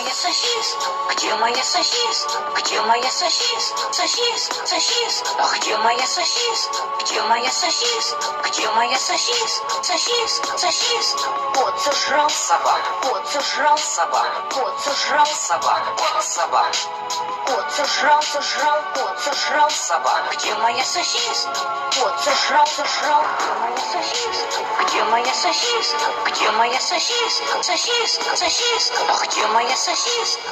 моя сосиска? Где моя сосиска? Где моя сосиска? Сосиска, сосиска. А где моя сосиска? Где моя сосиска? Где моя сосиска? Сосиска, сосиска. Кот сожрал собаку, кот сожрал собаку, кот сожрал собаку, собаку. Кот сожрал собаку. Где моя сосиска? Кот сожрал. Где моя сосиска? Где моя сосиска? Где моя сосиска? Сосиска, сосиска. А где моя сосиска?